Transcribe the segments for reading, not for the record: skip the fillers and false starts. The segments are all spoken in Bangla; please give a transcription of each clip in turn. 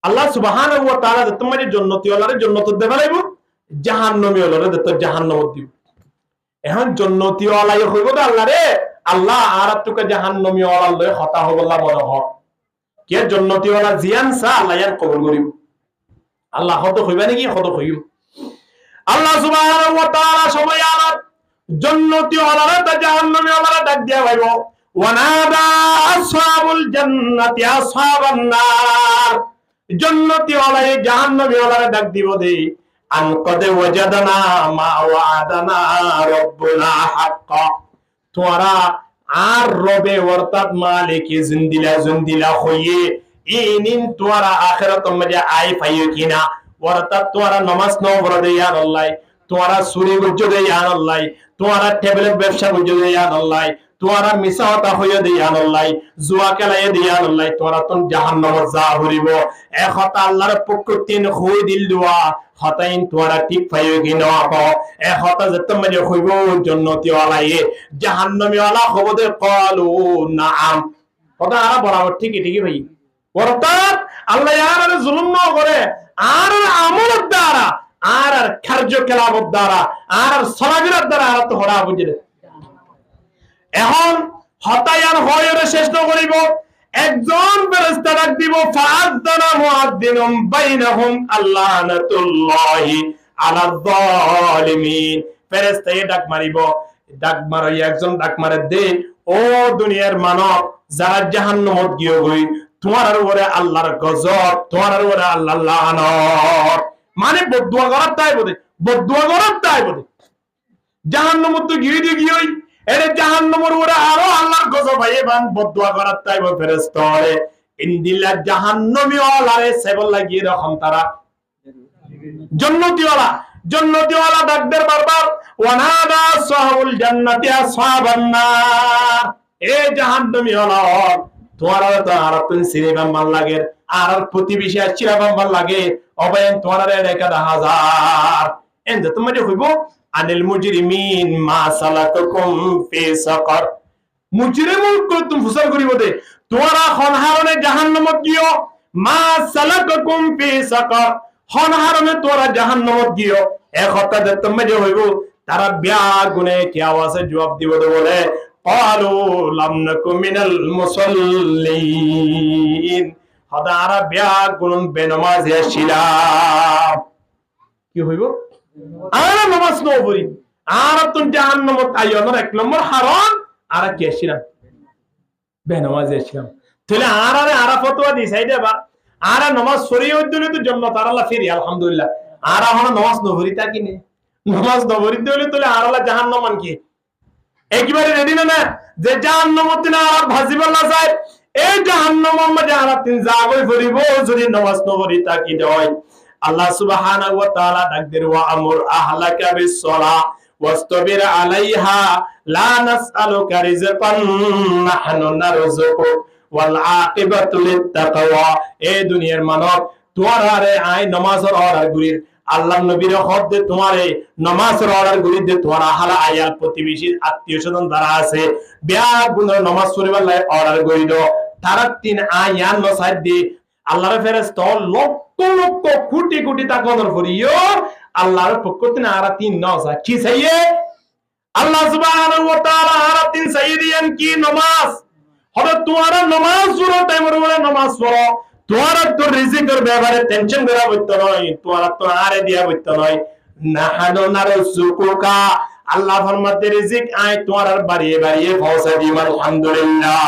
আল্লাহ সুবহানাহু ওয়া তাআলা তোমার জান্নাতি ওয়ালারে জান্নাত দেবে লাইবো, জাহান্নামী ওয়ালারে তো জাহান্নাম দিব। এখন জান্নাতি ওয়ালাই হইব আল্লাহ রে, আল্লাহ আর তোকে জাহান্নামী ওয়ালা লয় কথা হবে আল্লাহ মনে হয় কে জান্নাতি ওয়ালা জিয়ান সা আল্লাহ ইয়ার কবুল করিব। আল্লাহ হত হইবা নাকি হত হইব। আল্লাহ সুবহানাহু ওয়া তাআলা সময় আলাদ জান্নাতি ওয়ালারে তা জাহান্নামী ওয়ালারে ডাক দিয়া হইব, ওয়ানাদা আসহাবুল জান্নাতি আসহাবান নার, জান্নাতি ওয়ালাই জাহান্নামী ওয়ালারে ডাক দিব দে, আন কদ ওয়াজাদনা মা ওয়াদানা রাব্বুনা হাক্কা, তোরা আর রবে অর্থাৎ মালিকে জিন্দিলা হইয়ে ইনিন তোরা আখিরাত মধ্যে আই পাইও কিনা, অর্থাৎ তোরা নামাজ নও পড়ে ইয়া আল্লাহ, তোরা চুরি গুজ দে ইয়া আল্লাহ, তোরা টেবলেট ব্যবসা গুজ দে ইয়া আল্লাহ, তোরা মিসাওতা হইয়া দে ইয়া আল্লাহ, জুয়া খেলায় দে ইয়া আল্লাহ, তোরা তো জাহান্নামে যা হরিব। এক কথা আল্লাহর পক্ষ তিন হই দিল দোয়া হতাইন তোরা ঠিক পাইও কিনা, এক কথা যেতে মধ্যে হইব জান্নাতি ওয়ালাই জাহান্নামী ওয়ালা হবদে ক্বালু নাআম, কথা আর বরাবর ঠিকই ভাই। অর্থাৎ আল্লাহ আর জুলুম না করে, আর আমলের দ্বারা আর কার্যকলাপের দ্বারা আর সলাগিরার দ্বারা আর তো হরা বুঝলে। এখন হতায়ান হয়ে শেষ না করিব, একজন ফেরেশতা ডাক দিব, ফাআযানা মুআদ্দিনুম বাইনাহুম আল্লানাতুল্লাহি আলাল যালিমিন, ফেরেশতা ডাক মারিব, ডাক মারাই একজন ডাক মারে দে, ও দুনিয়ার মানব যারা জাহান্নামত গিয়ে গই, তোমার উপরে আল্লাহর গজব, তোমার উপরে আল্লাহর লানত, মানে বদদুয়া করার তাই বলে, বদদুয়া করার তাই বলে জাহান্নামত গিয়ে গিয়ে এর জাহান্নামের উপরে আরো আল্লাহর গজব আইয়ে বান বদদুয়া করার তাই বলে ফেরেশতা হলে ইনদিল্লাহ জাহান্নামী ওয়ালারে সেবল লাগিয়ে রকম তারা জান্নাতি ওয়ালা ডাকদের বারবার, ওয়ানাদা সাহাবুল জান্নাতি আসহাবান নার, এ জাহান্নামী ওয়ালা তোমারা তো আর তুমি সিনেমা ভাল লাগে, আর প্রতিবেশী চিরা ভাল লাগে, অবয়ন তোমার রেখা হাজার এন যে তোমাদের হইব আনিল মুজরিমিন মা সালাকাকুম ফি সাকার, মুজরিমুল কুতুম ফুসাল করিব দে তোরা খনহারনে জাহান্নামত গিও, মা সালাকাকুম ফি সাকার, খনহারনে তোরা জাহান্নামত গিও। এক কথা যে তোমাদের হইব তারা বিয়া গুনে কি আওয়াজে জবাব দিব বলে, ক্বালু লাম নাকু মিনাল মুসাল্লিন, হদারা বিয়া গুন বেনামাজি ছিলাম। কি হইব? আর নামাজ নও পড়ি, আর তো জাহান্নামত আইও না, এক নম্বর হারাম, আর কি ছিলাম বেনামাজি ছিলাম। তাহলে আর ফতোয়া দি সাইডে বা আর নামাজ পড়ি হইলে তো জান্নাত আর আল্লাহ ফিরি আলহামদুলিল্লাহ, আর এখন নামাজ নও পড়ি তা কি নে, নামাজ নও পড়ি হইলে তাহলে আর আল্লাহ জাহান্নাম মান কি একবারে রেডি না যে জাহান্নামত না আর ভাজিবা না যায়, এই জাহান্নামের মধ্যে আর তিন জাগই পড়িব যদি নামাজ নও পড়ি তা কি হয়। আল্লাহ সুবহানাহু ওয়া তাআলা ডাকদের, ওয়া আমুর আহলাকা বিস-সালাহ ওয়াসতাবির আলাইহা লা নাসআলুকা রিজকান নাহনু নারযুকুক ওয়াল আকিবাতু লিত-তাকওয়া, এই দুনিয়ার মানব তোরারে আই নামাজের অর্ডার গুরির, আল্লাহর নবীর হক দে তোমারে নামাজের অর্ডার গুরি দে, তোরা হালা আয়াল প্রতিবেশী আত্মীয় স্বজন যারা আছে বিয়া গুণ নামাজ পড়িবার লাই অর্ডার করি দাও, তারা তিন আয়ান নসাইদ দি আল্লাহর ফেরেশতা লক্ষ লক্ষ কোটি কোটি টাকা অর্ডার করিও, আল্লাহর পক্ষ থেকে আর তিন নসা কি চাইয়ে, আল্লাহ সুবহানাহু ওয়া তাআলা আর তিন চাইয়েন কি নামাজ, হবে তোমারা নামাজ পড়ো টাইমের উপরে নামাজ পড়ো, তোমারা তো রিজিকের ব্যাপারে টেনশন করা হইতো নয়, তোমারা তো আরে দিয়া হইতো নয়, নাহানু নারযুকুকা, আল্লাহ ফরমাতে রিজিক আই তোমার বাড়িয়ে বাড়িয়ে পৌঁছে দিই আলহামদুলিল্লাহ,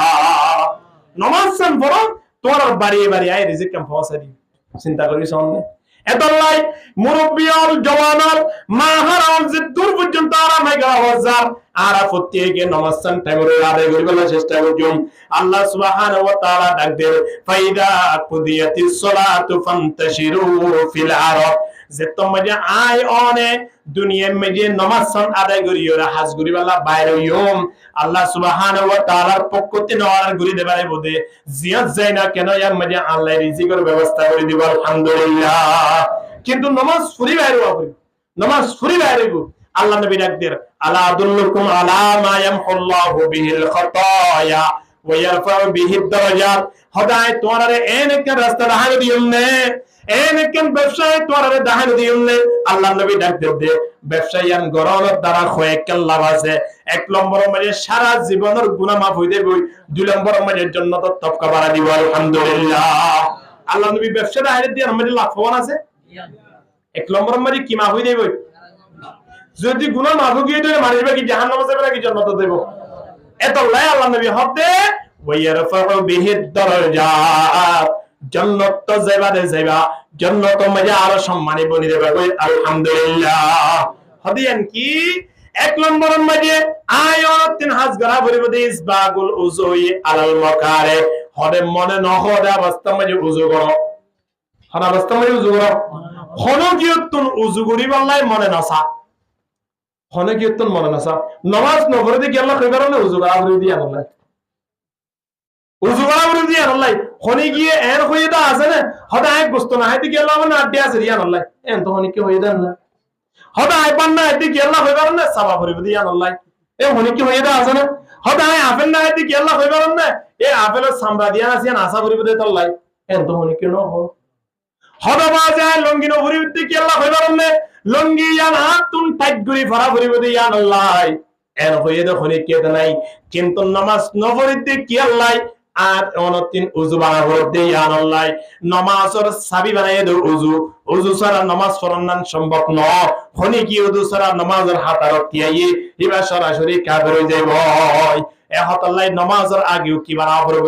নামাজ সান পড়ো তোমার বাড়িয়ে বাড়িয়ে আই রিজিক কাম পৌঁছে দিই, চিন্তা করি সামনে এতলাই মুরব্বিয়াল জওয়ানাল মাহারাল যে দূর পর্যন্ত আরাম হয়ে গেল হাজার আর প্রত্যেকে নামাজ সান টাইমে আদায় করিবার চেষ্টা করুন। আল্লাহ সুবহানাহু ওয়া তাআলা ডাক দেন, ফাইদা কুদিয়াতিস সালাতু ফান্তাশিরু ফিল আরদ, যে তোমরা আয় অনে দুনিয়ার মধ্যে নামাজ সান আদায় করিও, হাজ করিবালা বাইরে হইও, আল্লাহ সুবহানাহু ওয়া তাআলার পক্ষ থেকে অর্ডার করি দেবারে বদে জিয়াদ যায় না কেন, এর মধ্যে আল্লাহ রিজিকের ব্যবস্থা করে দিব আলহামদুলিল্লাহ। কিন্তু নামাজ ফুরি বাইরে হবে, নামাজ ফুরি বাইরে গো, আল্লাহ নবী ডাক দেন, আলা আদুল্লুকুম আলা মা ইয়ামহুল্লাহু বিহিল খাতায়া ওয়ারফাউ বিহি দারাজাত হদায় তোরারে এনেক রাস্তা রাহাই দিউনে এনেক ব্যবসায় তোরারে দাহাই দিউনে আল্লাহ নবী ডাক দে ব্যবসায়ীন গরলত দ্বারা কয়েকল লাভ আছে। এক নম্বর মানে সারা জীবনের গুনাহ মাফ হই দেব, দুই নম্বর মানে জান্নাত তফকা বাড়া দিব আলহামদুলিল্লাহ। আল্লাহ নবী ব্যবসা দাহাই দিয়ে আমাদের লাভবান আছে। এক নম্বর মানে কি মাফ হই দেব, যদি গুনাহ মাফ গিয়ে তো মারিবা কি জাহান্নামে যাবে নাকি জান্নাতে দেব। এতলাই আল্লাহ নবী হদে ওয়ারফাউ বিহি দারাজাত জান্নাত তো যাইবা জান্নাত মজা আরো সম্মানী বনি দেবে আলহামদুলিল্লাহ। হদিয়ান কি এক নম্বর মধ্যে আয়াত তিন হাজ গরা ভরিব দে ইসবাগুল উজুই আলাল মাকারে হদে মনে নহদে অবস্থা মধ্যে উজু করো, হন অবস্থা মধ্যে উজু করো, হন কিয়তুন উজু করিব আল্লাহ মনে নসা, হন কিয়তুন মনে নসা নামাজ নফরে দি আল্লাহ কইবার না উজু করা ভরি দি আল্লাহ উজু করা ভরি দি আল্লাহ হনি গিয়ে এর হয়ে দা আছে না হদা এক বস্তু না হাইতে গেল মানে আড্ডে আছে রিয়া আল্লাহ এন তো হনি কি হয়ে দেন না হদা আই পান না হাইতে গেল কইবার না সাবা ভরি দি আল্লাহ এ হনি কি হয়ে দা আছে না হদা আই আপেল না হাইতে গেল কইবার না এ আপেলের সামরা দিয়া আছে না আশা ভরি দি আল্লাহ এন তো হনি কি ন হো হদা বাজে লঙ্গি ন ভরি দি গেল কইবার না লঙ্গি ইয়ান হাতুন টাইট গরি ভরা ভরি দি আল্লাহ এর হয়ে দে হনি কি দে নাই কিন্তু নামাজ নফরি দি কি আল্লাহ আর অনতিন উজু বানা করতে আল্লাহ নামাজের চাবি বানাই দে উজু, উজু ছাড়া নামাজ পড়ান সম্ভব ন হনি কি উজু ছাড়া নামাজের হাত আর তিয়াই এবার সরাসরি কাফের হয়ে যাইব। এ হতাল্লাই নামাজের আগেও কি বানা করব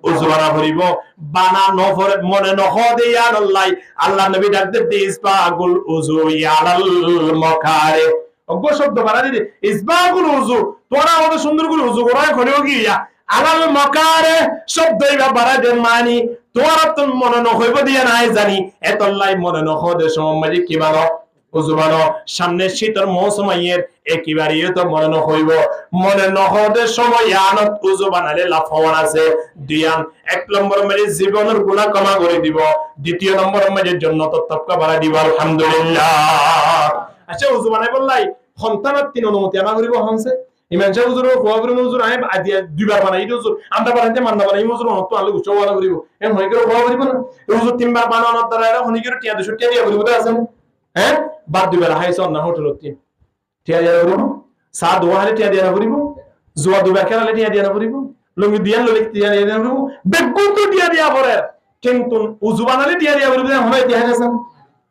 উজু বানা করিব বানা নফরে মনে নহ দে আল্লাহ আল্লাহ নবী ডাক দে ইসবাগুল উজু আলাল মাকারে অজ্ঞ শব্দ বানা দিতে ইসবাগুল উজু তোরা আমাদের সুন্দর করে উজু করা করেও কি আলাল মাকারে শব্দই বাড়া দেন মানি তোরা তো মনে নহইব দিয়া নাই জানি এতলাই মনে নহ দে সময় কি বানো উজু বানো সামনে শীতের মৌসুম আইয়ের একেবারে তো মনে নহইব মনে নহ দে সময় আনত উজু বানালে লাভবান আছে। দুইয়ান এক নম্বর মানে জীবনের গুনাহ ক্ষমা করে দিব, দ্বিতীয় নম্বর মানে জান্নাত তফকা বাড়া দিব আলহামদুলিল্লাহ। আচ্ছা উজু বানাই বললাই সন্তানের তিন অনুমতি আমা করিব হনছে ইমান সাহেব হুজুর কোয়াবরি হুজুর আই আদিয়া দুইবার বানাই এই হুজুর আমরা বানাইতে মাননা বানাই হুজুর অত আলো উচ্চ ওয়ালা করিব এম হই করে কোয়াবরি বানা এই হুজুর তিনবার বানানোর দ্বারা এরা হনি করে টিয়া 200 টিয়া দিয়া করিব তো আছে হ্যাঁ বাদ দুইবার হাইছ না হোটেল তিন টিয়া দিয়া করিব সা দোয়া হলে টিয়া দিয়া করিব জুয়া দুইবার খেলালে টিয়া দিয়া করিব লঙ্গি দিয়ান ললে টিয়া দিয়া করিব বেগুন তো টিয়া দিয়া পড়ে কিন্তু উজু বানালে টিয়া দিয়া করিব হয় টিয়া গেছে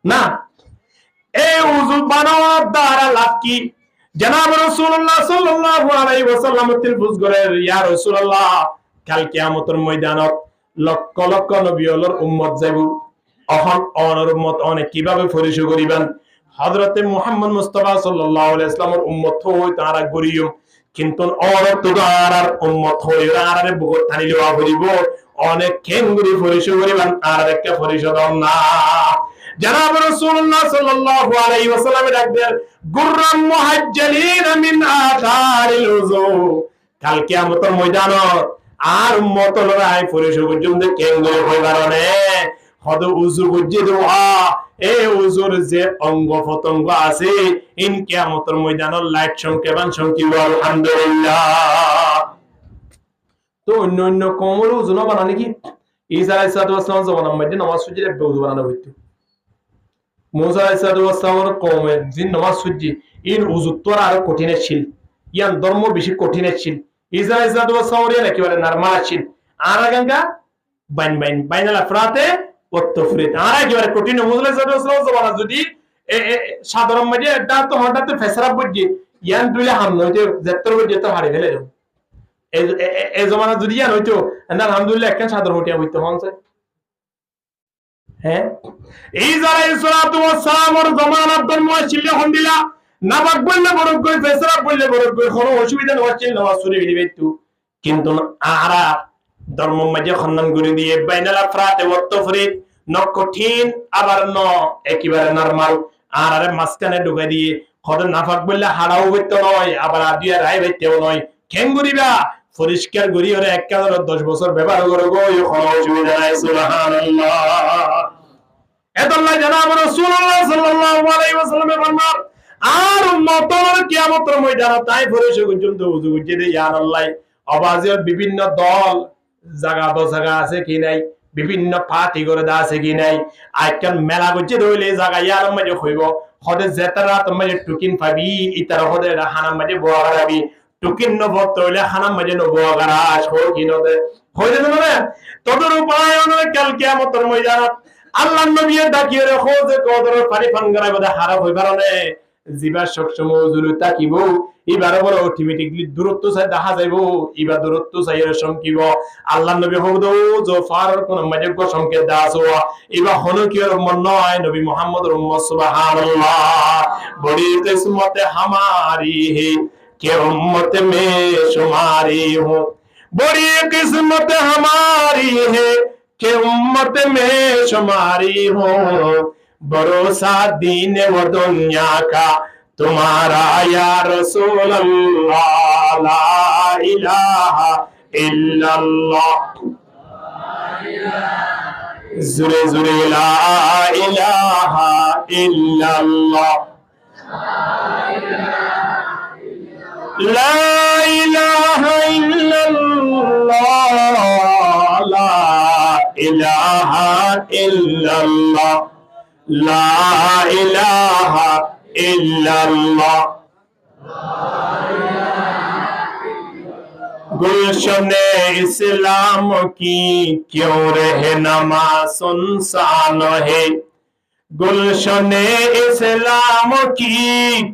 না। এই উজু বানানোর দ্বারা লাভ কি জনাব রাসূলুল্লাহ সাল্লাল্লাহু আলাইহি ওয়াসাল্লাম তিলফুজ করে ইয়া রাসূলুল্লাহ কাল কিয়ামতের ময়দানত লক্ষ লক্ষ নবীর উম্মত যাইব অহন অনর উম্মত অনেক কিভাবে পরিচয় করিবেন হযরতে মুহাম্মদ মুস্তাফা সাল্লাল্লাহু আলাইহি ওয়াসাল্লামের উম্মত হই তারা গরিয়ম কিন্তু অনর তো আর উম্মত হই আরে বহুত থানি লওয়া হইব অনেক কেঙ্গুরি পরিচয় করিবেন আর একটা পরিচয় না। জনাব রাসূলুল্লাহ সাল্লাল্লাহু আলাইহি ওয়াসাল্লাম ডাকদের গুররাম মুহাজ্জালিন মিন আথারিল উযু কাল কিয়ামতের ময়দানত আর উম্মতরা আই পরিচয় পর্যন্ত কেঙ্গুরি হইবারনে হদ উযু বুঝি দোয়া এই উযুর যে অঙ্গ প্রত্যঙ্গ আছে ইন কিয়ামতের ময়দানত লাইট সংকেবান সংকিব আলহামদুলিল্লাহ। তো অন্য অন্য কমল উযু না বানানি কি ঈসা আলাইহিস সালাম জমানার মধ্যে নামাজ সুজিলে উযু বানানো হইতো মুসা আলাইহিস সালামের কওমে জিন নামাজ সুজি ইন উযু তোর আর কঠিন ছিল ইয়ান ধর্ম বেশি কঠিন ছিল ঈসা আলাইহিস সালামের একেবারে নরমাল ছিল আর গঙ্গা বাইনাল আফরাতে ওয়াত্তফরিত আর একেবারে কঠিন মুসা আলাইহিস সালাম জমানা যদি সাধারণ মধ্যে এটা তো হঠাৎ ফেসরা বুঝি ইয়ান দুইলে হাম নইতে যেতর বুঝি তো হারি ফেলে যাও এই জমানা যদি ইয়ান হইতো আলহামদুলিল্লাহ একখান সাধারণ হইতে হইতো হনছে হ্যাঁ ঈসা আলাইহিস সালাতু ওয়াস সালামের জামানাত ধর্ম ছিল হন্দিলা নাবাক বললে বড় কই ফেসরা বললে বড় কই কোনো অসুবিধা নছিল নামাজ পড়ে দিবেতু কিন্তু আরা ধর্ম মাঝে খন্ডন করে দিয়ে বাইনাল আফরাতে ওয়াত্তফরিত ন কঠিন আবার ন একেবারে নরমাল আর আরে মাঝখানে ঢুকাই দিয়ে খদ নাফাক বললে হারাও হইতো নয় আবার আদিয়া রাই হইতেও নয় কেঙ্গুরিবা পরিষ্কার করি ওরে 1010 বছর ব্যবহার করে গো কোনো অসুবিধা নাই সুবহানাল্লাহ। এতল্লাহ জনাব রাসূলুল্লাহ সাল্লাল্লাহু আলাইহি ওয়াসাল্লাম ফরমান আর উম্মতর কিয়ামতের ময়দানে তাই পরিচয় পর্যন্ত উযু বুঝে দে ইয়া আল্লাহ অবাজির বিভিন্ন দল জায়গা জায়গা আছে কি নাই, বিভিন্ন পার্টি করে দা আছে কি নাই, আজকাল মেলা করছে ধরলে জায়গা ইয়ার মাঝে হইব হদে জেতারা তোমার টুকিন পাবি ইতার হদে হানার মাঝে বোয়া গারাবি টুকিন নবত তৈলে হানার মাঝে নবোয়া গারা সর কি নদে হইতে না তোদের উপায় কাল কিয়ামতের ময়দানত আল্লাহ নবী ডাকিয়ে রাখো যে কদর পানি ফাঙ্গারাই বদে হারা হই পারনে জিবা সবসময় জুলু তাকিব এবার বড় অটোমেটিকলি দূরত্ব চাই দেখা যাইব এবার দূরত্ব চাই এর সংকিব আল্লাহ নবী হবদ জোফার কোন মাজিক সংকেত দাস এবার হনো কি এর মন নয় নবী মুহাম্মদ উম্মত সুবহানাল্লাহ বড়ি কিসমত हमारी है कि उम्मत में शुमारी हो बड़ी किस्मत हमारी है कि उम्मत में शुमारी हो भरोसा दीन व दुनिया का तुम्हारा या रसूल अल्लाह ला इलाहा इल्लल्लाह जुरे जुरे ला इलाहा इल्लल्लाह ला इलाहा इल्लल्लाह ला इलाहा इल्लल्लाह ला इलाहा इल्लल्लाह गुलशने इस्लाम की क्यों रहनुमा सुनसान है गुलशने इस्लाम की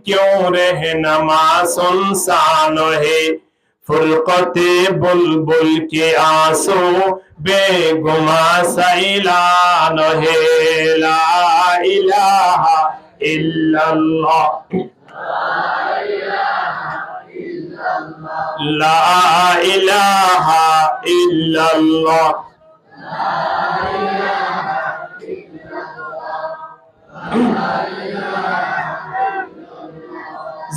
क्यों रहनुमा सुनसान है फुरकते बुलबुल के आंसू बेगुमा सैलान है ला इलाहा इल्लल्लाह ला इलाहा इल्लल्लाह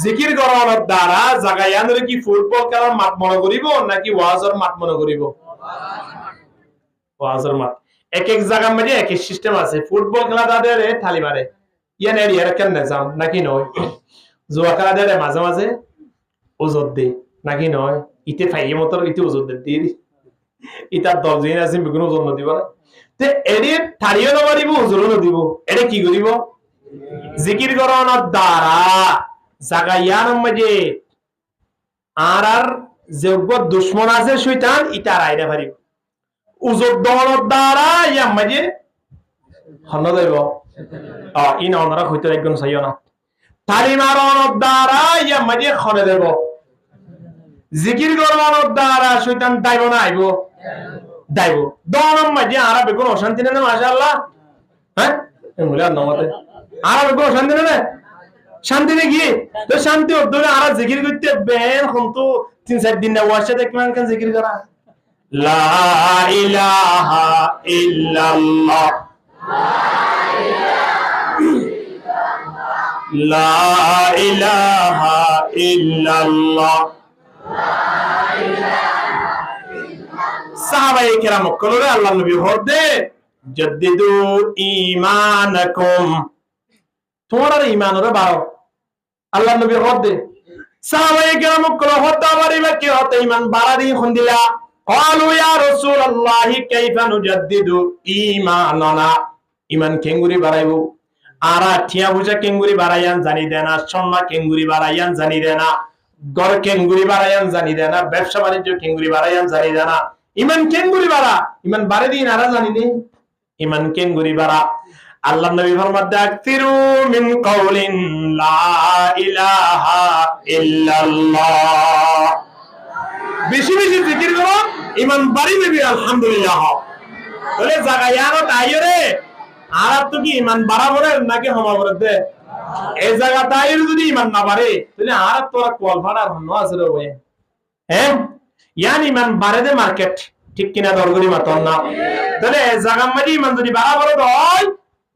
জিকির করানোর দ্বারা জাগায়ানের কি ফুটবল খেলার মাঠ মনে করিব নাকি ওয়াজের মাঠ মনে করিব ওয়াজের মাঠ এক এক জায়গার মধ্যে এক এক সিস্টেম আছে ফুটবল খেলা তাদের থালি মারে ইয়ান এরিয়ার কেন যাম নাকি নয় জুয়া খেলা দেয় মাঝে মাঝে ওজত দে নাকি নয় ইতে ফাইয়ে মতর ইতে ওজত দে ইতার 10 দিন আছে বেগুন ওজন দিব না তে এরে থালিও না মারিব ওজনও দিব এরে কি করিব জিকির করানোর দ্বারা জাগায়ার মধ্যে আর যোগ্য দুশ্মন আছে শয়তান ইতার আইরা পারিব উজত দওয়ার দ্বারা ইয়া মধ্যে হন যাইব ইন অনরা হইতে একজন চাইও না তালি মারানোর দ্বারা ইয়া মধ্যে খনে দেব জিকির করানোর দ্বারা শয়তান দাইব না আইব দাইব দওয়ার মধ্যে আরা বেগুন অশান্তি না মাশাআল্লাহ হ্যাঁ মুলা নমতে আরা বেগুন অশান্তি না শান্তি নাকি তো শান্তি ধরে আর জিকির করতে বেন কিন্তু 3-4 দিন না ওয়াশে দেখবেন কেন জিকির করা লা ইলাহা ইল্লাল্লাহ লা ইলাহা ইল্লাল্লাহ সাহাবায়ে কেরাম কলরে আল্লাহ নবী হদে জাদ্দিদু ঈমানাকুম তোমার ঈমানরে বাড়াও আল্লাহ নবী হদে সাহাবায়ে কেরাম কল হতা বাড়িবা কি হতে ঈমান বাড়ারি হন্দিলা ক্বালু ইয়া রাসূলুল্লাহ কাইফা নুজাদ্দিদু ঈমানানা ঈমান কেঙ্গুরি বাড়াইবো আরা ঠিয়া বুঝা কেঙ্গুরি বাড়াইয়ান জানি দেনা সম্মা কেঙ্গুরি বাড়াইয়ান জানি দেনা গর কেঙ্গুরি বাড়াইয়ান জানি দেনা ব্যবসা বাণিজ্য কেঙ্গুরি বাড়াইয়ান জানি দেনা ঈমান কেঙ্গুরি বাড়া ঈমান বাড়ে দিন আরা জানি নে ঈমান কেঙ্গুরি বাড়া আল্লাহ নবী ফরমাতে আকসিরু মিন কাউলিন লা ইলাহা ইল্লাল্লাহ বেশি বেশি জিকির করো ঈমান বাড়ি দেবে আলহামদুলিল্লাহ বলে জাগায়ারত আইরে আর তো কি ঈমান বাড়াবরে নাকি হমাবরে দে এই জায়গাটা আইরে যদি ঈমান না বাড়ে তাহলে আর তোরা কোয়াল ফাড়ার হন্য আছে রে ভাই হ্যাঁ ইয়ান ঈমান বাড়ে দে মার্কেট ঠিক কিনা দরগরি মাতন না তাহলে এই জায়গার মধ্যে ঈমান যদি বাড়াবরে হয়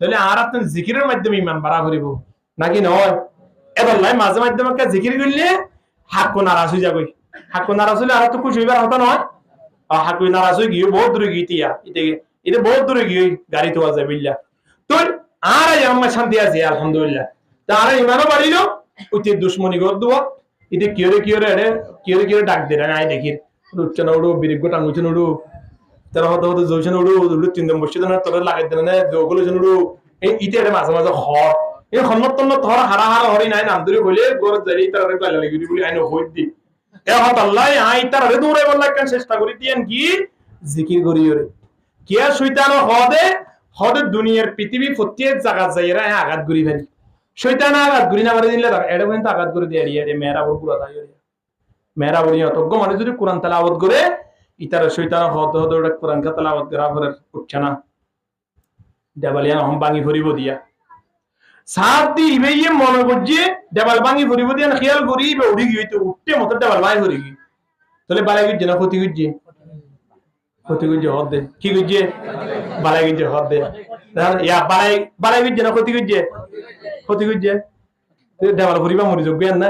তাহলে আর আপনি জিকিরের মাধ্যমে ঈমান বাড়া করিব নাকি নয় এবার লাই মাঝে মাধ্যমে কা জিকির করলে হাক্কু নারাজ হই যাবে হাক্কু নারাজ হলে আর তো খুশি হইবার হতো নয় হাক্কু নারাজ হই গিয়ে বহুত দূরে গিয়েতিয়া এটা বহুত দূরে গিয়ে গাড়ি তো আছে বিল্লাহ তো আর আমার শান্তি আছে আলহামদুলিল্লাহ তার ঈমানও বাড়িলো উতি দুশমনি গদ দুয়া এটা কিরে কিরে রে কিরে কিরে ডাক দে না আই দেখির উচ্চনা উড়ো বিরিগ টাঙ্গুছেন উড়ো তারা হতে হতে জইছেন উড়ো উড়ো তিন দিন বসে দেন তোরা লাগাই দেন না যোগুলো যেন উড়ো এই ইতে মাঝে মাঝে হর এই হন্নতন্ন ধর হারা হারা হরি নাই নাম ধরে হইলে গোর জারি তারা গালা লাগি বলি আইনো হই দি এ হত আল্লাহ আই তারা রে দৌড়ে বললা কেন চেষ্টা করি দিয়েন কি জিকির করি ওরে কি আর শয়তান হদে হদে দুনিয়ার পৃথিবী প্রত্যেক জায়গা যাইরা আঘাত করি ফেলি শয়তান আঘাত করি না মারি দিলে এটা পর্যন্ত আঘাত করে দিয়ে রে মেরা বল পুরা তাই মেরা বলি অতজ্ঞ মানে যদি কোরআন তেলাওয়াত করে ইতারা শয়তান হদ হদ ওটা কোরআন কা তেলাওয়াত করা পরে উঠছে না দেবালিয়া হম ভাঙি ফরিব দিয়া সাত দি ইবে ইয়ে মনে করছে দেবাল ভাঙি ফরিব দিয়া খেয়াল করি ইবে উড়ি গিয়ে তো উঠতে মতো দেবাল ভাঙি ফরি গি তাহলে বালাই গিয়ে না ক্ষতি করছে ক্ষতি করছে হদ দে কি করছে বালাই গিয়ে হদ দে ইয়া বালাই বালাই গিয়ে না ক্ষতি করছে ক্ষতি করছে দেওয়াল ভরিবা মরি যোগ্য না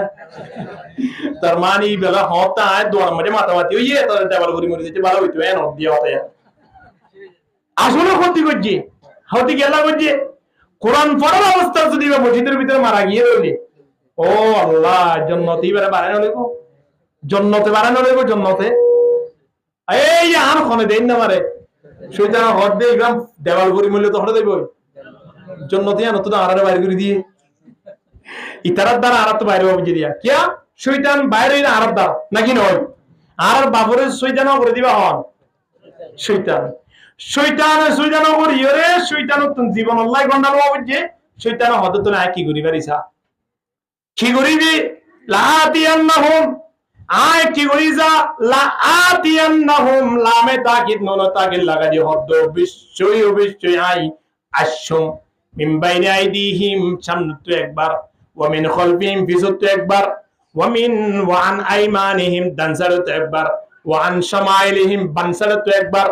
তার মানে বেলা হতা দোয়ার মাঝে মাতামাতি হইয়ে তার দেওয়াল ভরি মরি যাচ্ছে ভালো হইতো এন দিয়া হতে আসলে ক্ষতি করছে হতে গেলা করছে কোরআন পড়ার অবস্থা যদি মসজিদের ভিতরে মারা গিয়ে রইলে ও আল্লাহ জন্নতে এবারে বাড়ানো লাগবো জন্নতে বাড়ানো লাগবো জন্নতে এই আর খনে দেন না মারে শয়তান হদ দে ইমাম দেওয়াল ভরি মূল্য তো হরে দেব জন্নতে আনো তো আরারে বাইরে করে দিয়ে ইতারার দ্বারা আরাত বাইরে হবে দিয়া কিয়া শয়তান বাইরে আরাত দ্বারা নাকি নয় আর বাবরের শয়তান করে দিবা হন শয়তান শয়তান শয়তান করি রে শয়তান তুন জীবন আল্লাহ গন্ডাল হবে শয়তান হদ তো না কি করি পারিছা কি করিবি লাতিয়ান্নাহুম আয় কি করি যা লাতিয়ান্নাহুম লামে তাকিদ নন তাকিদ লাগা দি হদ অবশ্যই আই আশুম মিন বাইনি আইদিহিম সামনে একবার ওয়ামিন খলফিহিম পিছত একবার ওয়ান আইমানিহিম দানসারত একবার ওয়ান শামাইলিহিম বানসারত একবার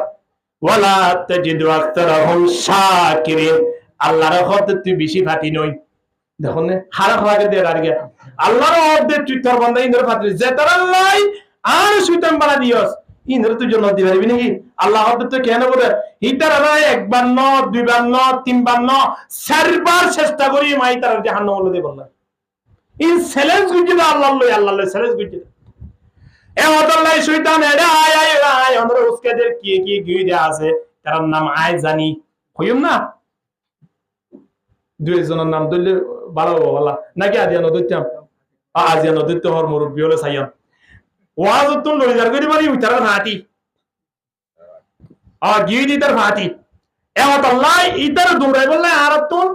ওয়ালা তাজিদু আকতারহুম শাকিরিন আল্লাহর হতে তুই বেশি ফাটি নই দেখুন হারা খাওয়াকে দে আর গে আল্লাহর হতে তুই তোর বান্দা ইন্দর ফাটি যে তোর আল্লাহ আর সুতম বানা দিয়স ইন্দর তুই জন্য দি পারবি নাকি আল্লাহ হতে তো কেন বলে হিতার আলাই একবার ন দুইবার ন তিনবার ন চারবার চেষ্টা করি মাই তার জাহান্নাম হলো দে বললা ইন চ্যালেঞ্জ গুজি না আল্লাহ আল্লাহ চ্যালেঞ্জ গুজি এ ওয়াল্লাহ শয়তান এডা আয় আমরা উসকেদের কি গিয়ে আছে তার নাম আয় জানি কইম না দুইজনের নাম দইলে ভালো বলা নাকি আজিয়া নদইতাম আজিয়া নদইতে হর মুরব্বি হলে সাইয়াম ওয়াজ তুন লই যার করি মারি উতার ফাটি গিয়ে দি তার ফাটি এ ওয়াল্লাহ ইতার দৌড়াই বললে আর তুন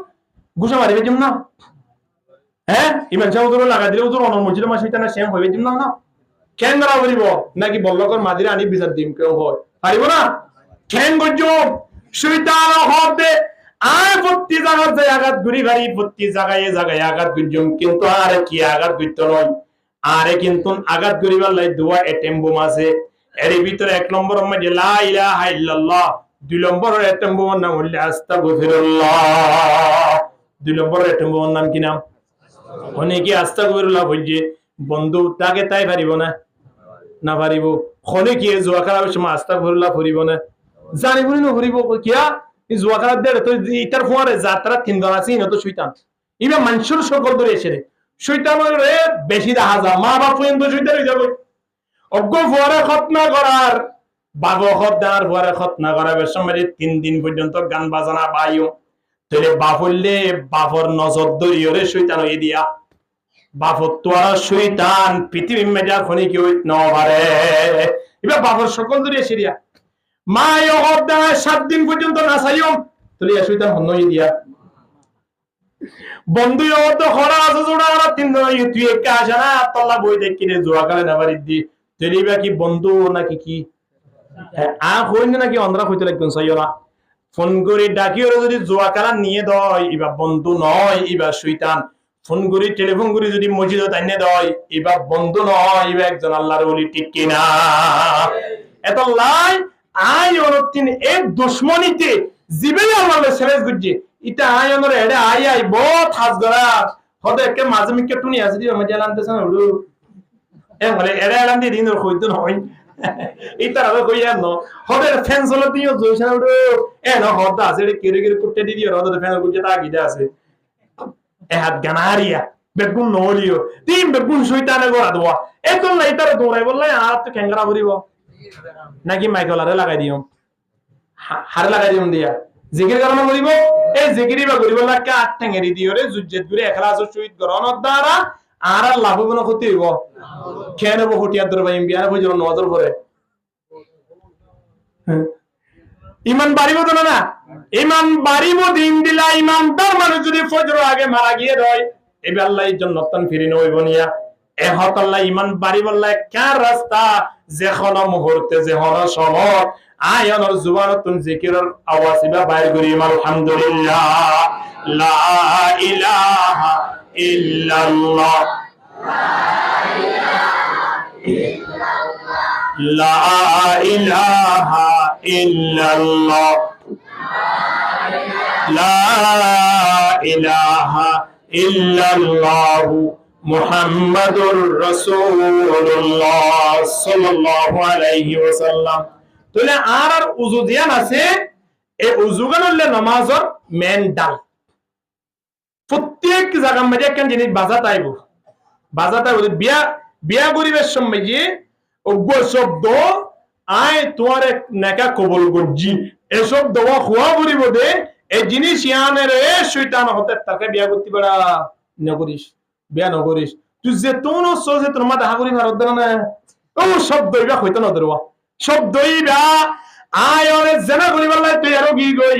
গুছা মারিবে জিম না হ্যাঁ ইমান সাহেব উজুর লাগা দিলে উজুর অনর মসজিদের মাসে এটা না সেম হইবে দিম না কেন ধরা বলিব নাকি বল্লকর মাদিরে আনি বিচার দিম কেউ হয় পারিব না কেন গজ্জো শয়তান হবে আর প্রতি জায়গা যে আঘাত ঘুরি ভারি প্রতি জায়গায় আঘাত গুজম কিন্তু আর কি আঘাত গুজতে নয় আরে কিন্তু আঘাত করিবার লাই দোয়া এটেম্বুম আছে এর ভিতরে এক নম্বর মধ্যে লা ইলাহা ইল্লাল্লাহ দুই নম্বরের এটেম্বুমের নাম হল আস্তাগফিরুল্লাহ দুই নম্বরের এটেম্বুমের নাম কি নাম অনেকে আস্তাগফিরুল্লাহ বলছে বন্ধু তাকে তাই পারিব না পারিব খনে কি জোয়া খারাপ সময় আস্তাগফিরুল্লাহ ফুরিব না জানিব না ফুরিব কিয়া জোয়া খারাপ দেয় তো ইটার ফোয়ারে যাত্রা তিনজন আছে ইনো তো শয়তান ইবা মানুষের সকল ধরে এসে রে শয়তানের বেশি দেখা যা মা বাপ পর্যন্ত শয়তান হয়ে যাবে অজ্ঞ ফোয়ারে খতনা করার বাবা খতনার ফোয়ারে খতনা করার সময় 3 দিন পর্যন্ত গান বাজানা বাইও তাহলে বাপ হইলে বাপর নজর ধরিও রে শয়তান হয়ে দিয়া বাপর তোরা শয়তান পৃথিবীর মেজা খনি কি হইত না পারে এবার বাপর সকল ধরে এসে দিয়া মা ইহদা 7 দিন পর্যন্ত নাচাইও তাহলে শয়তান হন হয়ে দিয়া বন্ধু ইহদ খরা আছে জোড়া আর 3 দিন তুই একা আসে না আল্লাহ বই দেখ কিনে জোয়া কালে না বাড়ি দি তাহলে এবার কি বন্ধু নাকি কি হ্যাঁ হইন নাকি অন্ধ্রা হইতে লাগবেন সাইয়রা ফোন করে ডাকিও যদি জোয়া কালা নিয়ে দয় এবার বন্ধু নয় এবার শয়তান ফোন করে টেলিফোন করে যদি মসজিদে তাইনে দয় এবার বন্ধু নয় এবার একজন আল্লাহর ওলি ঠিক কিনা এত লাই আই অনতিন এক দুশমনিতে জিবেলে আল্লাহর সেরেজ গুজি এটা আই অনর এডে আই বহুত হাজগরা হদে কে মাজমিকে টুনি আছে দি মজা লানতেছ না হলু এ বলে এডে লান দি দিন হইতো নয় এটা হবে কইয়া ন হদে ফ্যান চলে দিও জয়সা উড়ো এ ন হদা আছে কেরে কুটতে দি দিও হদে ফ্যান গুজি তা গিদা আছে এ হাত গানারিয়া বেগুন নলিও তিন বেগুন শয়তানে গোরা দোয়া এত না ইতারে দৌড়াই বললে আর তো ক্যাঙ্গারা ভরিব নাকি মাইকলারে লাগাই দিও হারে লাগাই দিও দিয়া জিকির কারণে করিব এই জিকিরি বা করিব লাগে আট ঠেঙ্গেরি দিও রে জুজ্জেত গুরে এখলাস শহীদ গ্রহণের দ্বারা আর লাভ হইব না ক্ষতি হইব কেন বহুটিয়া দরবাইম বিয়ার হইল নজর করে ইমান বাড়িব তো না ইমান বাড়িব দিন দিলা ইমানদার মানুষ যদি ফজর আগে মারা গিয়ে রয় এবে আল্লাহ জান্নাত ফিরে নইব নিয়া এ হত আল্লাহ ইমান বাড়িব আল্লাহ কার রাস্তা যেখন মুহূর্তে যেখন সময় আয়নর জুবানতুন জিকিরের আওয়াজিবা বাইর করি আলহামদুলিল্লাহ লা ইলাহা ইল্লাল্লাহ লা ইলাহা ইল্লাল্লাহ লা ইলাহা ইল্লাল্লাহ মুহাম্মাদুর রাসূলুল্লাহ সাল্লাল্লাহু আলাইহি ওয়াসাল্লাম তাহলে আর উযু দিয়ান আছে এই উযু গানলে নামাজের মেন ডাল প্রত্যেক জায়গা মধ্যে কেন জিনিস বাজাতাইবো বিয়া বিয়া গরিবের সময় গিয়ে অজ্ঞ শব্দ আয় তোমার নেকা কবল গজ্জি এসব দোয়া খোয়া করিব দে এই জিনিস ইয়ানের এ শয়তান হতে তাকে বিয়া করতে পারা নকরিস বিয়া নকরিস তুই যে তোন সোজে তোর মা দেখা করি ভারত না ও শব্দ ইবা হইতো না দরওয়া শব্দ ইবা আয় অনে জেনা করিবার লাই তুই আরো গি গই